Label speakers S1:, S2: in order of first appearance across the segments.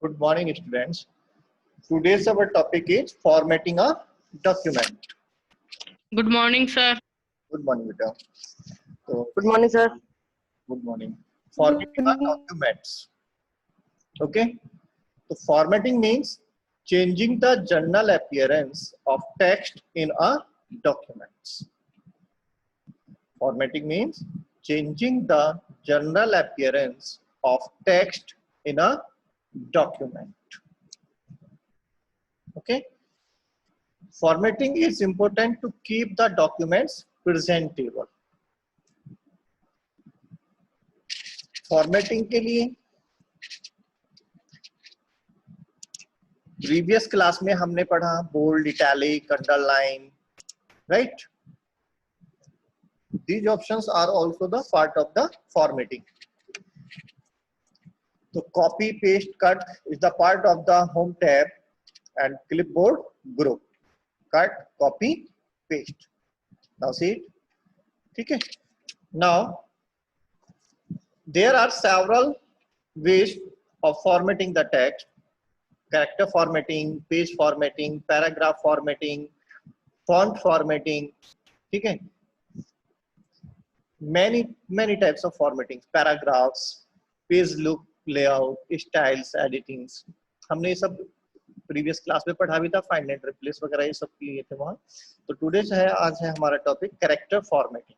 S1: Good morning, students. Today's our topic is formatting a document.
S2: Good morning, sir.
S1: Good morning, beta. So,
S3: Good morning, sir.
S1: good morning. Formatting a documents. Okay. So, formatting means changing the general appearance of text in a document. Formatting means changing the general appearance of text in a document. Okay. Formatting is important to keep the documents presentable. Formatting के लिए previous class में हमने पढ़ा bold, italic, underline, right? These options are also the part of the formatting. So copy, paste, cut is the part of the home tab and clipboard group. Cut, copy, paste. Now see it. ठीक है? Now there are several ways of formatting the text: character formatting, page formatting, paragraph formatting, font formatting. ठीक है? Many types of formatting, paragraphs, page look, layout, styles, editings. हमने ये सब previous class में पढ़ा भी था, फाइंड एंड रिप्लेस वगैरह ये सब लिए थे वहां. तो टुडे जो है, आज है हमारा टॉपिक कैरेक्टर फॉर्मेटिंग.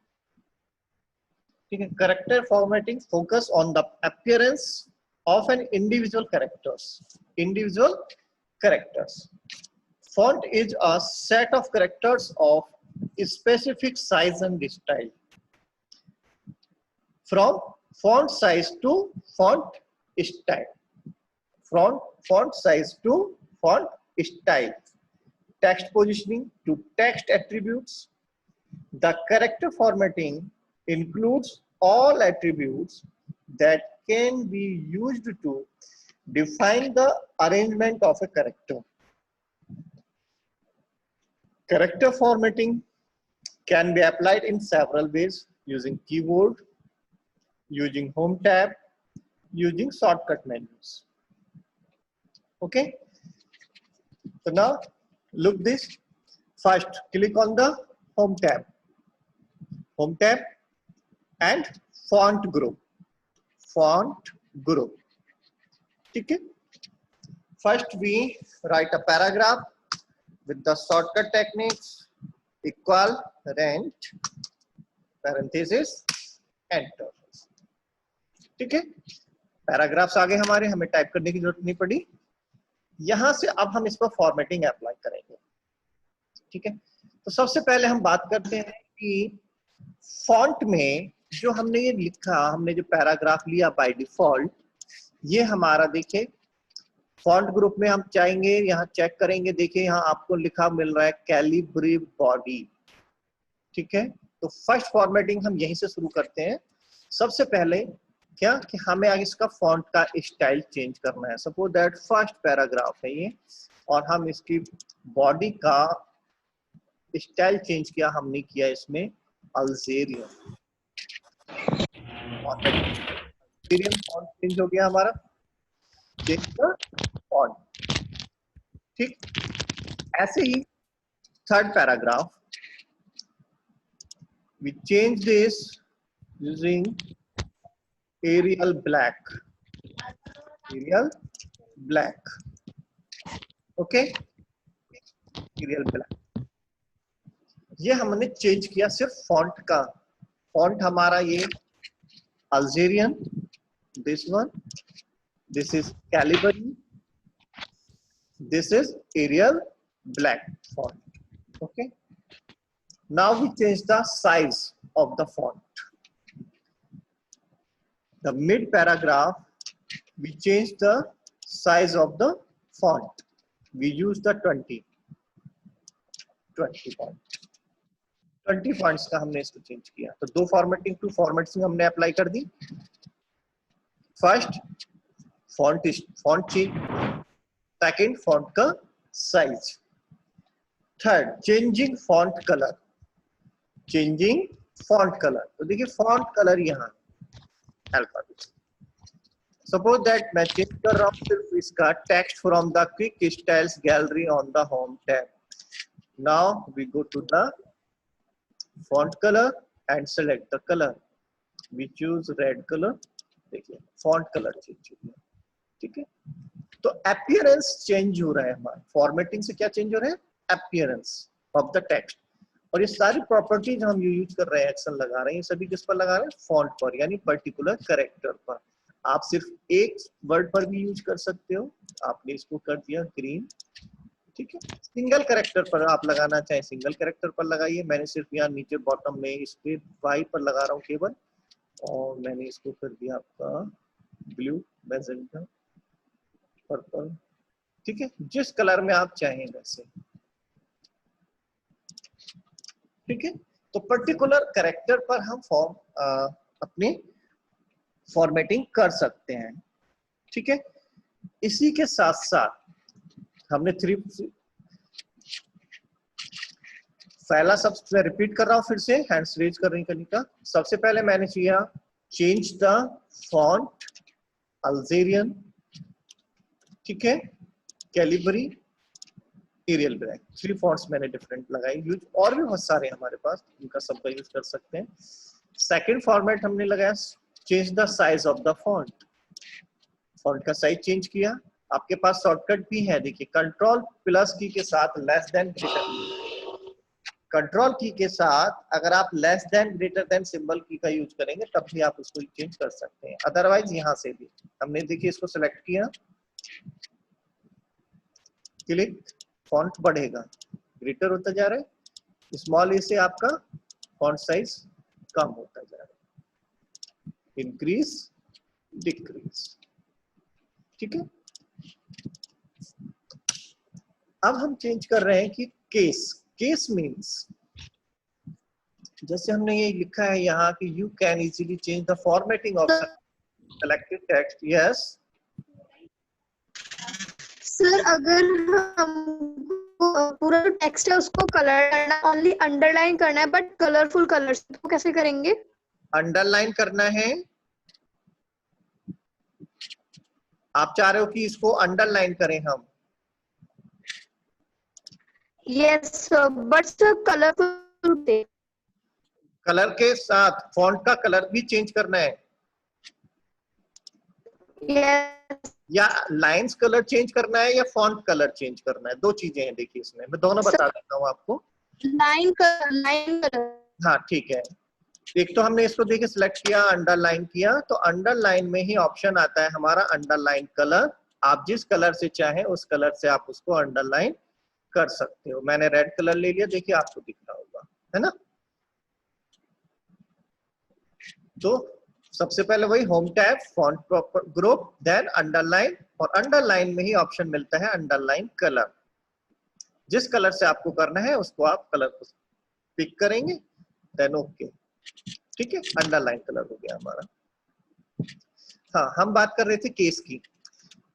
S1: ठीक है? Character formatting focus on the appearance of an individual characters. Font is a set of characters of specific size and style. From font size to font style. From font size to font style. Text positioning to text attributes. The character formatting includes all attributes that can be used to define the arrangement of a character. Character formatting can be applied in several ways: using keyboard, using home tab, using shortcut menus. Okay. So now look this. First, click on the home tab and font group. Okay. First, we write a paragraph with the shortcut techniques: equal, rent, parenthesis, enter. ठीक है? Paragraphs आगे हमारे, हमें type करने की जरूरत नहीं पड़ी. यहां से अब हम इस पर फॉर्मेटिंग अप्लाई करेंगे. ठीक है? तो सबसे पहले हम बात करते हैं कि फॉन्ट में जो हमने ये लिखा, हमने जो पैराग्राफ लिया बाय डिफॉल्ट, ये हमारा देखिए फॉन्ट ग्रुप में हम चाहेंगे, यहाँ चेक करेंगे, देखिए यहाँ आपको लिखा मिल रहा है कैलिब्री बॉडी. ठीक है? तो फर्स्ट फॉर्मेटिंग हम यहीं से शुरू करते हैं. सबसे पहले क्या कि हमें आगे इसका फॉन्ट का स्टाइल चेंज करना है. सपोज दैट फर्स्ट पैराग्राफ है ये, और हम इसकी बॉडी का स्टाइल चेंज किया, हमने किया इसमें अल्जेरियन. अल्जेरियन फॉन्ट चेंज हो गया हमारा. Change the font. ठीक? ऐसे ही third paragraph we change this using Arial black. Okay, Arial black. ये हमने चेंज किया सिर्फ फॉन्ट का. फॉन्ट हमारा ये Algerian, this one, this is Calibri, this is Arial Black font. Okay. Now we change the size of the font. The mid paragraph, we change the size of the font. We use the 20 font. 20 fonts का हमने इसको change किया. तो दो formatting, two formatting हमने apply कर दी. First font change, second font का size, third changing font colour. तो देखिए फॉन्ट कलर यहाँ अल्फाबेट, सपोज दैट मैं चेंज कर रहा हूँ सिर्फ इसका text from the quick styles gallery on the home tab. Now we go to the font color and select the color. We choose red color. देखिए font color change हो गया. ठीक है, तो appearance चेंज हो रहा है हमारा. फॉर्मेटिंग से क्या चेंज हो रहा है? appearance of the text. और ये सारी प्रॉपर्टीज हम यूज कर रहे हैं, एक्शन लगा रहे हैं, ये सभी किस पर लगा रहे हैं? फॉन्ट पर, यानी पर्टिकुलर कैरेक्टर पर. आप सिर्फ एक वर्ड पर भी यूज कर सकते हो. आपने इसको कर दिया ग्रीन. ठीक है, सिंगल कैरेक्टर पर आप लगाना चाहे सिंगल कैरेक्टर पर लगाइए. मैंने सिर्फ यहाँ नीचे बॉटम में इस पे वाई पर लगा रहा हूँ केवल, और मैंने इसको कर दिया आपका ब्लू, मैजेंटा, पर्पल. ठीक है, जिस कलर में आप चाहें वैसे. ठीक है, तो पर्टिकुलर कैरेक्टर पर हम अपने फॉर्मेटिंग कर सकते हैं. ठीक है, इसी के साथ साथ हमने पहला सबसे रिपीट कर रहा हूं फिर से, हैंड्स रेज करने का. सबसे पहले मैंने किया चेंज द फॉन्ट अल्जेरियन. ठीक है, कैलिबरी, एरियल ब्लैक. 3 फॉन्ट्स मैंने डिफरेंट लगाए यूज, और भी बहुत सारे हमारे पास, उनका सबका यूज कर सकते हैं. सेकंड फॉर्मेट हमने लगाया change the size of the font. Font का साइज चेंज किया. आपके पास शॉर्टकट भी है, देखिए कंट्रोल प्लस की के साथ लेस देन ग्रेटर. कंट्रोल की के साथ अगर आप less than greater than symbol की का यूज करेंगे तब भी आप उसको चेंज कर सकते हैं. अदरवाइज यहां से भी हमने देखिए इसको सेलेक्ट किया, क्लिक, फॉन्ट बढ़ेगा, ग्रेटर होता जा रहा है. स्मॉल ए से आपका फॉन्ट साइज कम होता जा रहा है, इंक्रीज, डिक्रीज. ठीक है, अब हम चेंज कर रहे हैं कि केस. केस मीन्स जैसे हमने ये लिखा है यहाँ कि you can easily change the formatting of selected text. Yes
S3: sir, अगर हमको पूरा टेक्स्ट है उसको कलर करना, ओनली अंडरलाइन करना है बट कलरफुल कलर से, तो कैसे करेंगे?
S1: अंडरलाइन करना है, आप चाह रहे हो कि इसको अंडरलाइन करें हम?
S3: Yes but sir colourful.
S1: Colour के साथ फॉन्ट का कलर भी चेंज करना है,
S3: यस.
S1: या लाइंस कलर चेंज करना है, या फॉन्ट कलर चेंज करना है? 2 चीजें हैं देखिए इसमें, मैं दोनों बता देता हूँ आपको.
S3: Line colour.
S1: हाँ ठीक है, एक तो हमने इसको देखिए सिलेक्ट किया, अंडरलाइन किया, तो अंडरलाइन में ही ऑप्शन आता है हमारा अंडरलाइन कलर. आप जिस कलर से चाहें उस कलर से आप उसको अंडरलाइन कर सकते हो. मैंने रेड कलर ले लिया, देखिए आपको दिख रहा होगा, है ना. तो सबसे पहले वही home tab, font group, then underline, और अंडरलाइन में ही ऑप्शन मिलता है अंडरलाइन कलर. जिस कलर से आपको करना है उसको आप कलर को पिक करेंगे, देन ओके. ठीक है, अंडरलाइन कलर हो गया हमारा. हाँ, हम बात कर रहे थे केस की.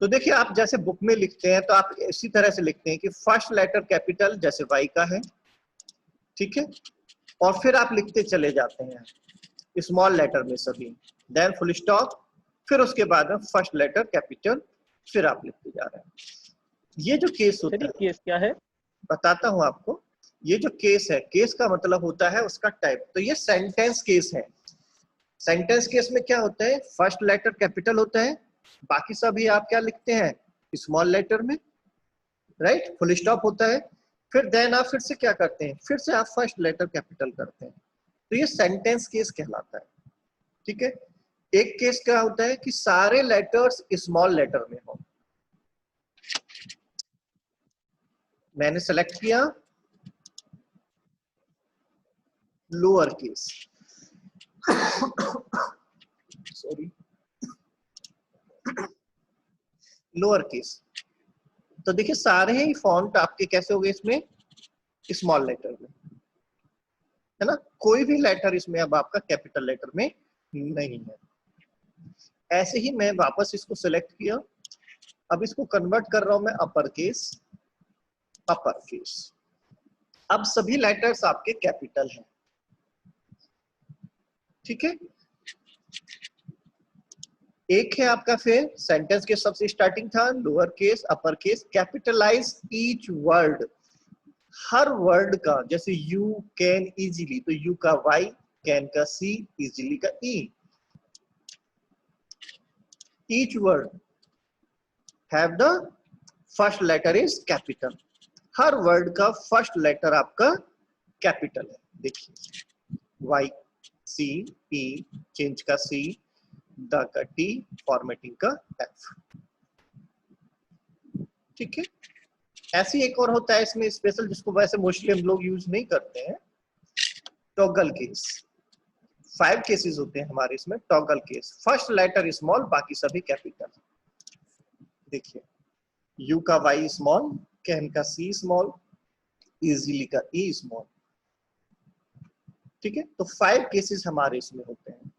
S1: तो देखिए आप जैसे बुक में लिखते हैं तो आप इसी तरह से लिखते हैं कि फर्स्ट लेटर कैपिटल, जैसे वाई का है, ठीक है, और फिर आप लिखते चले जाते हैं स्मॉल लेटर में सभी, देन फुल स्टॉप, फिर उसके बाद में फर्स्ट लेटर कैपिटल, फिर आप लिखते जा रहे हैं. ये जो केस होता है,
S4: केस क्या है
S1: बताता हूं आपको. ये जो केस है, केस का मतलब होता है उसका टाइप. तो ये सेंटेंस केस है. सेंटेंस केस में क्या होता है? फर्स्ट लेटर कैपिटल होता है, बाकी सभी आप क्या लिखते हैं? स्मॉल लेटर में, राइट. फुल स्टॉप होता है, फिर देन आप फिर से क्या करते हैं? फिर से आप फर्स्ट लेटर कैपिटल करते हैं. तो ये सेंटेंस केस कहलाता है. ठीक है, एक केस क्या होता है कि सारे लेटर्स स्मॉल लेटर में हो. मैंने सेलेक्ट किया lower case, sorry, lower case. तो देखिए सारे ही फॉन्ट आपके कैसे हो गए इसमें? स्मॉल लेटर में, है ना. कोई भी लेटर इसमें अब आपका कैपिटल लेटर में नहीं है. ऐसे ही मैं वापस इसको सिलेक्ट किया, अब इसको कन्वर्ट कर रहा हूं मैं अपर केस, अपर केस. अब सभी लेटर्स आपके कैपिटल हैं. ठीक है, एक है आपका फिर सेंटेंस के सबसे स्टार्टिंग था lower case upper case, capitalise each word, हर वर्ड का, जैसे यू कैन इजीली, तो यू का वाई, कैन का सी, इजीली का E. Each word have the first letter is capital, हर वर्ड का फर्स्ट लेटर आपका कैपिटल है। देखिए वाई, सी, ई, चेंज का सी, द का टी, फॉर्मेटिंग का एफ। ठीक है, ऐसी एक और होता है इसमें स्पेशल, जिसको वैसे मोस्टली हम लोग यूज नहीं करते हैं, टॉगल केस। 5 केसेस होते हैं हमारे इसमें toggle case. First letter small, बाकी सभी कैपिटल। देखिए यू का वाई स्मॉल, कैन का सी स्मॉल, इजीली का ई स्मॉल। ठीक है, तो 5 केसेस हमारे इसमें होते हैं।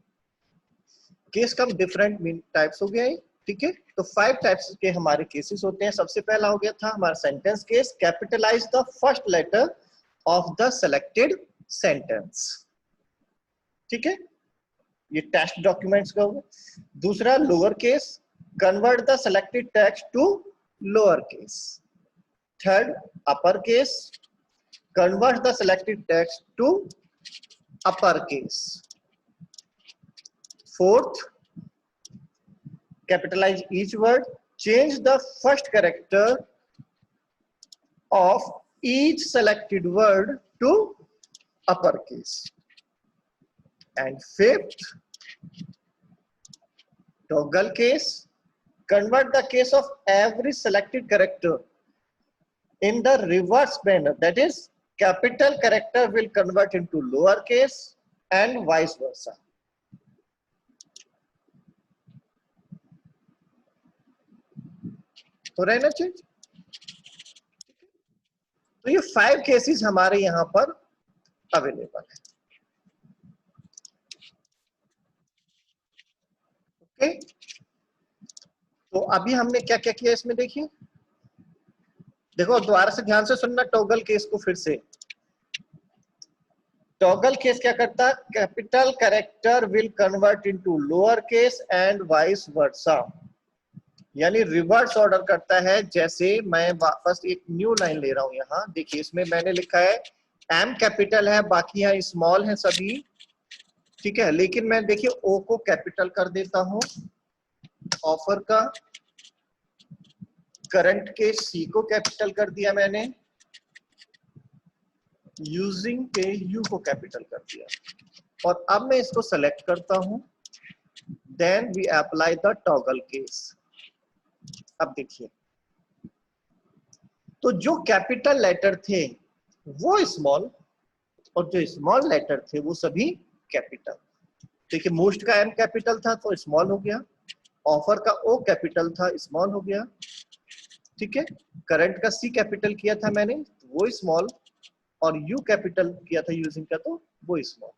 S1: केस का डिफरेंट टाइप्स हो गया है। ठीक है, तो 5 टाइप्स के हमारे केसेस होते हैं। सबसे पहला हो गया था हमारा sentence case, capitalize the first letter of the selected sentence. ठीक है, ये टेक्स्ट डॉक्यूमेंट्स का होगा। दूसरा lower case, convert the selected text to lower case. Third upper case, convert the selected text to upper case. Fourth, capitalize each word, change the first character of each selected word to uppercase. And fifth, toggle case, convert the case of every selected character in the reverse manner. That is, capital character will convert into lower case and vice versa. तो रहना चाहिए। तो ये 5 cases हमारे यहां पर available है। Okay, तो अभी हमने क्या क्या किया इसमें, देखिए देखो दोबारा से ध्यान से सुनना टॉगल केस को फिर से। टॉगल केस क्या करता है, capital character will convert into lower case and vice versa, यानी रिवर्स ऑर्डर करता है। जैसे मैं वापस एक न्यू लाइन ले रहा हूं यहाँ, देखिए इसमें मैंने लिखा है एम कैपिटल है, बाकी यहाँ स्मॉल है सभी। ठीक है, लेकिन मैं देखिए ओ को कैपिटल कर देता हूं, ऑफर का, करंट के सी को कैपिटल कर दिया मैंने, यूजिंग के यू को कैपिटल कर दिया। और अब मैं इसको सेलेक्ट करता हूं, then we apply the toggle case. अब देखिए, तो जो कैपिटल लेटर थे वो स्मॉल, और जो स्मॉल लेटर थे वो सभी कैपिटल। देखिए मोस्ट का एम कैपिटल था तो स्मॉल हो गया, ऑफर का ओ कैपिटल था स्मॉल हो गया। ठीक है, करंट का सी कैपिटल किया था मैंने, वो स्मॉल, और यू कैपिटल किया था यूजिंग का, तो वो स्मॉल।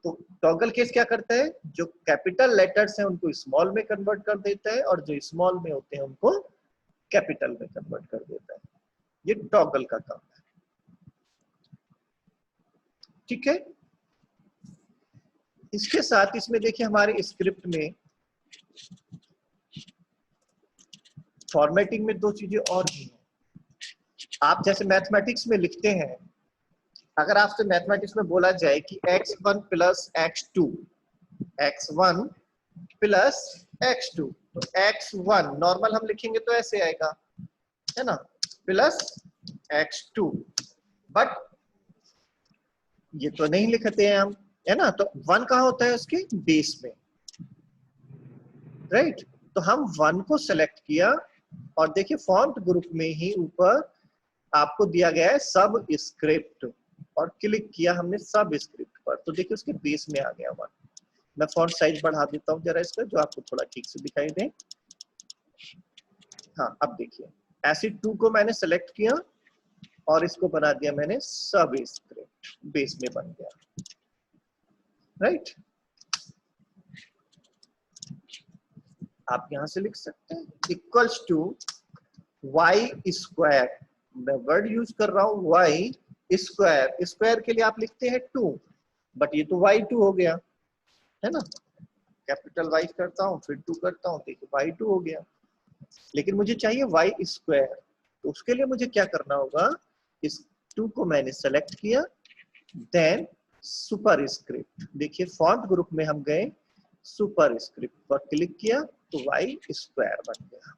S1: तो टॉगल केस क्या करता है, जो कैपिटल लेटर्स हैं उनको स्मॉल में कन्वर्ट कर देता है, और जो स्मॉल में होते हैं उनको कैपिटल में कन्वर्ट कर देता है। ये टॉगल का काम है। ठीक है, इसके साथ इसमें देखिए हमारे स्क्रिप्ट में फॉर्मेटिंग में 2 चीजें और भी हैं। आप जैसे मैथमेटिक्स में लिखते हैं, अगर आपसे मैथमेटिक्स में बोला जाए कि x1 plus x2, x1 plus x2, तो x1 नॉर्मल हम लिखेंगे तो ऐसे आएगा, है ना, प्लस x2, बट ये तो नहीं लिखते हैं हम, है ना। तो 1 कहाँ होता है उसके बेस में, राइट। तो हम 1 को सेलेक्ट किया, और देखिए फॉन्ट ग्रुप में ही ऊपर आपको दिया गया है सब स्क्रिप्ट, और क्लिक किया हमने सब स्क्रिप्ट पर, तो देखिए उसके बेस में आ गया 1। मैं फॉन्ट साइज बढ़ा देता हूँ जरा इसका, जो आपको थोड़ा ठीक से दिखाई दे। हाँ, अब देखिए ऐसे 2 को मैंने सेलेक्ट किया और इसको बना दिया मैंने सब स्क्रिप्ट, बेस में बन गया, राइट। आप यहां से लिख सकते हैं इक्वल्स टू y स्क्वायर, मैं वर्ड यूज कर रहा हूं y स्क्वायर, स्क्वायर के लिए आप लिखते हैं 2, बट ये तो y2 हो गया, है ना। कैपिटल वाई करता हूँ, फिर 2 करता हूँ, देखिए y2 हो गया। लेकिन मुझे चाहिए y², तो उसके लिए मुझे क्या करना होगा, इस 2 को मैंने सेलेक्ट किया, देन सुपर स्क्रिप्ट, देखिए फॉन्ट ग्रुप में हम गए, सुपर स्क्रिप्ट पर क्लिक किया तो y² बन गया।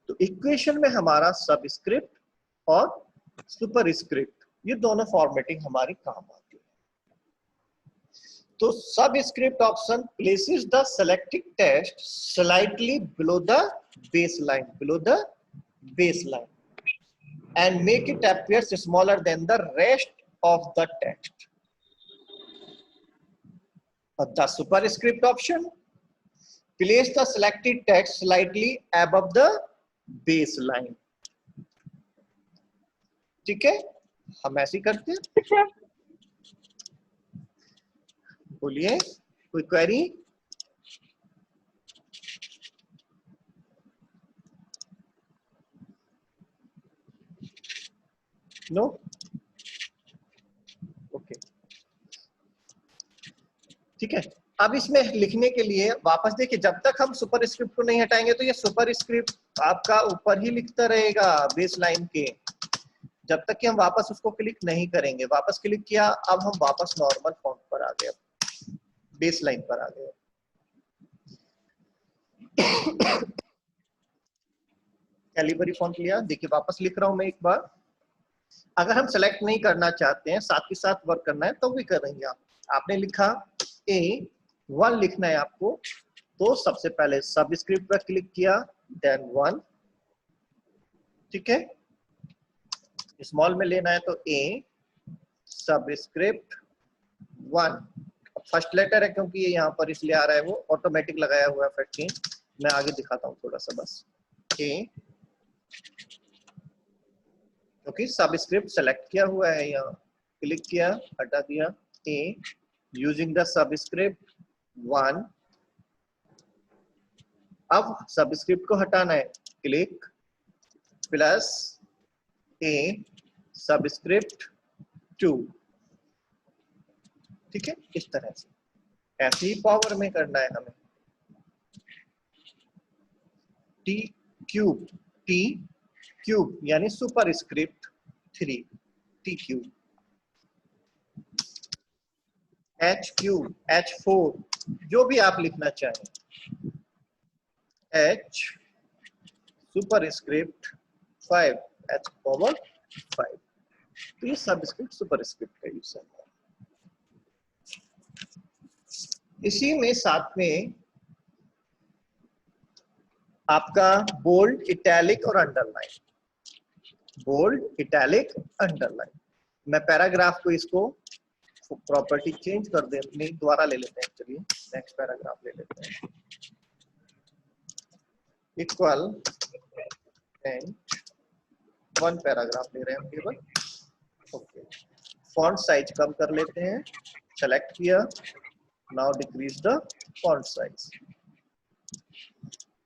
S1: तो इक्वेशन में हमारा सब स्क्रिप्ट और सुपर स्क्रिप्ट ये दोनों फॉर्मेटिंग हमारी काम आती है। तो सब script option places the selected text slightly below the baseline and make it appear smaller than the rest of the text. The superscript option place the selected text slightly above the baseline. ठीक है, हम ऐसे करते हैं। बोलिए, कोई query? No? Okay, ठीक है। अब इसमें लिखने के लिए वापस देखिए, जब तक हम सुपर स्क्रिप्ट को नहीं हटाएंगे तो ये सुपर स्क्रिप्ट आपका ऊपर ही लिखता रहेगा बेस लाइन के, जब तक कि हम वापस उसको क्लिक नहीं करेंगे। वापस क्लिक किया, अब हम वापस नॉर्मल फॉन्ट पर आ गए, बेस लाइन पर आ गए। कैलिबरी फॉन्ट लिया, देखिए वापस लिख रहा हूं मैं एक बार। अगर हम सेलेक्ट नहीं करना चाहते हैं, साथ ही साथ वर्क करना है, तो भी करेंगे आप। आपने लिखा A1 लिखना है आपको, तो सबसे पहले सबस्क्रिप्ट पर क्लिक किया, देन 1, ठीक है। स्मॉल में लेना है तो A सबस्क्रिप्ट 1, फर्स्ट लेटर है क्योंकि ये यहाँ पर इसलिए आ रहा है, वो ऑटोमेटिक लगाया हुआ है 15। मैं आगे दिखाता हूँ थोड़ा सा बस। A, क्योंकि सबस्क्रिप्ट सेलेक्ट किया हुआ है, यहाँ क्लिक किया, हटा दिया। A यूजिंग द सबस्क्रिप्ट 1, अब सबस्क्रिप्ट को हटाना है, क्लिक प्लस A सबस्क्रिप्ट 2, ठीक है। इस तरह से ऐसे ही पावर में करना है हमें। T क्यूब यानी super script 3, T cube. H cube, H4, जो भी आप लिखना चाहें। H super script 5, H power 5। तो ये सब स्क्रिप्ट सुपर स्क्रिप्ट का यूज है। इसी में साथ में आपका बोल्ड, इटैलिक और अंडरलाइन, बोल्ड, इटैलिक, अंडरलाइन। मैं पैराग्राफ को इसको प्रॉपर्टी चेंज कर दे, नहीं दोबारा ले लेते हैं, चलिए नेक्स्ट पैराग्राफ ले लेते हैं। इक्वल एंड 1 पैराग्राफ ले रहे हैं हम केवल, ओके। फॉन्ट साइज कम कर लेते हैं, सेलेक्ट किया, now decrease the font size.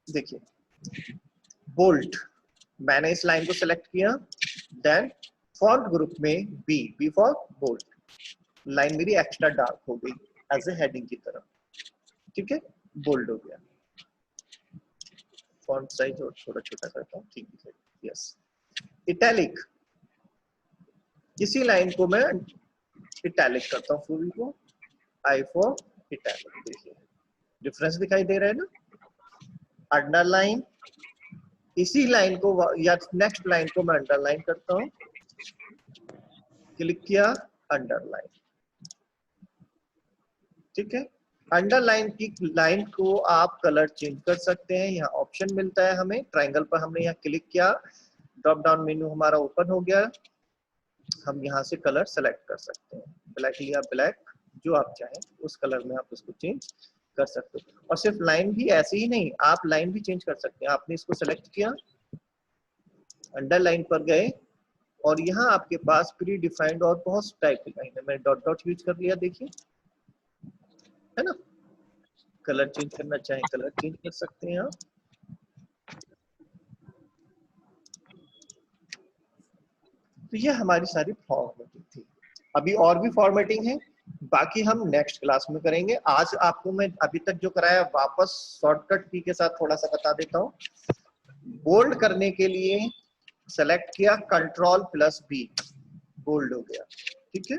S1: देखिए बोल्ड, मैंने इस लाइन को सेलेक्ट किया, देन फॉन्ट ग्रुप में बी फॉर बोल्ड, लाइन मेरी एक्स्ट्रा डार्क हो गई एज ए हेडिंग की तरह, ठीक है, बोल्ड हो गया। फॉन्ट साइज और थोड़ा छोटा करता हूँ, ठीक है, यस। इटैलिक, इसी लाइन को मैं इटैलिक करता हूँ पूरी को, आई फॉर इटैलिक। देखिए डिफरेंस दिखाई दे रहा है ना। अंडरलाइन, इसी लाइन को या नेक्स्ट लाइन को मैं अंडरलाइन करता हूँ, क्लिक किया, अंडरलाइन, ठीक है। अंडरलाइन की लाइन को आप कलर चेंज कर सकते हैं, यहाँ ऑप्शन मिलता है हमें, ट्रायंगल पर हमने यहाँ क्लिक किया, ड्रॉप डाउन मेन्यू हमारा ओपन हो गया, हम यहाँ से कलर सेलेक्ट कर सकते हैं। ब्लैक लिया, ब्लैक, जो आप चाहें उस कलर में आप इसको चेंज कर सकते हो। और सिर्फ लाइन भी ऐसे ही नहीं, आप लाइन भी चेंज कर सकते हैं। आपने इसको सेलेक्ट किया, अंडरलाइन पर गए, और यहाँ आपके पास प्री डिफाइंड और बहुत टाइप की लाइन है, मैंने डॉट डॉट यूज कर लिया, देखिए, है ना। कलर चेंज करना चाहें कलर चेंज कर सकते हैं आप। तो ये हमारी सारी फॉर्मेटिंग थी। अभी और भी फॉर्मेटिंग है, बाकी हम नेक्स्ट क्लास में करेंगे। आज आपको मैं अभी तक जो कराया वापस शॉर्टकट की के साथ थोड़ा सा बता देता हूँ। बोल्ड करने के लिए सेलेक्ट किया कंट्रोल प्लस बी, बोल्ड हो गया, ठीक है,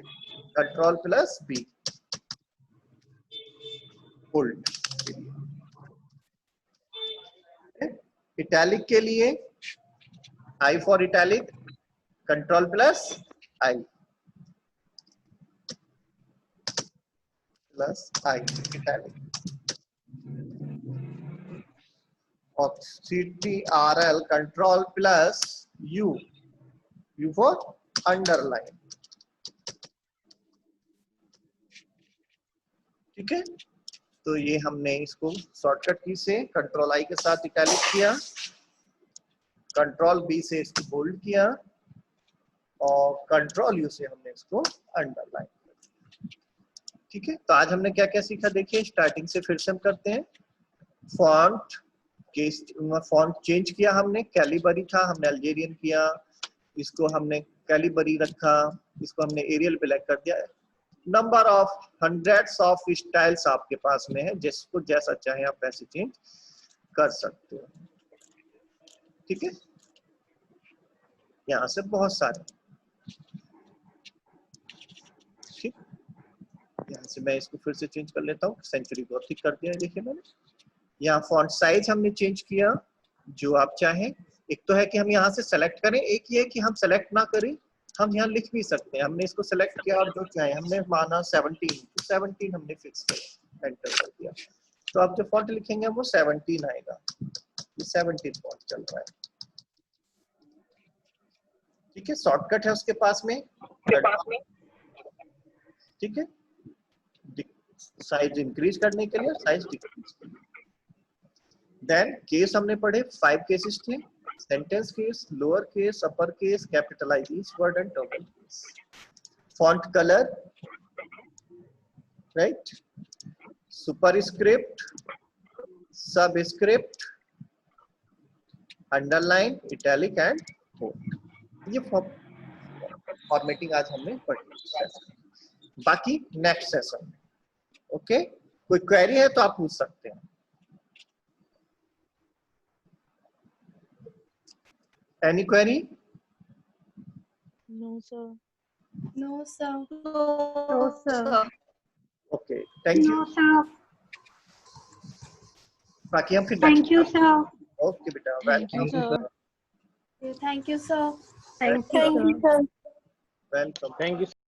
S1: control plus B bold. Italic के लिए I for italic, control plus I plus I italic. और CTRL control plus U, U for underline, ठीक है। तो ये हमने इसको शॉर्टकट की से कंट्रोल आई के साथ इटैलिक किया, कंट्रोल बी से इसको बोल्ड किया और कंट्रोल यू से हमने इसको अंडरलाइन किया, ठीक है। तो आज हमने क्या क्या सीखा देखिए, स्टार्टिंग से फिर से हम करते हैं। फॉन्ट के फॉन्ट चेंज किया हमने, कैलिबरी था हमने अल्जेरियन किया, इसको हमने कैलिबरी रखा, इसको हमने एरियल ब्लैक कर दिया। Number of hundreds of styles आपके पास में है, जिसको जैसा चाहे आप वैसे चेंज कर सकते हो, ठीक है। यहाँ से बहुत सारे, ठीक। यहाँ से मैं इसको फिर से चेंज कर लेता हूँ, सेंचुरी गॉथिक कर दिया है, देखिए मैंने। यहाँ फॉन्ट साइज हमने चेंज किया, जो आप चाहें। एक तो है कि हम यहाँ से सेलेक्ट करें, एक ये है कि हम सेलेक्ट ना करें, हम यहाँ लिख भी सकते हैं। हमने इसको सेलेक्ट किया और जो चाहे हमने माना 17, तो 17 हमने फिक्स किया, एंटर कर दिया। तो आप जो फॉन्ट लिखेंगे वो 17 आएगा, ये 17 फॉन्ट चल रहा है, ठीक है। शॉर्टकट है उसके पास में, ठीक है, साइज इंक्रीज करने के लिए, साइज डिक्रीज के लिए। देन केस हमने पढ़े, 5 केसेस थे, sentence case, lower case, upper case, capitalise each word and double case. Font colour, right, superscript, subscript, underline, italic and bold. ये फॉर्मेटिंग आज हमने पढ़ी। बाकी नेक्स्ट सेशन में, ओके। कोई क्वेरी है तो आप पूछ सकते हैं। Any query?
S4: No, sir.
S5: No, sir.
S3: No, sir.
S1: Okay, thank you.
S5: No, sir.
S1: बाकी हम फिर
S5: Thank you, sir.
S1: ओके बेटा, welcome,
S4: sir.
S5: Thank you, sir.
S3: Thank you, sir.
S1: Welcome.
S6: Thank you,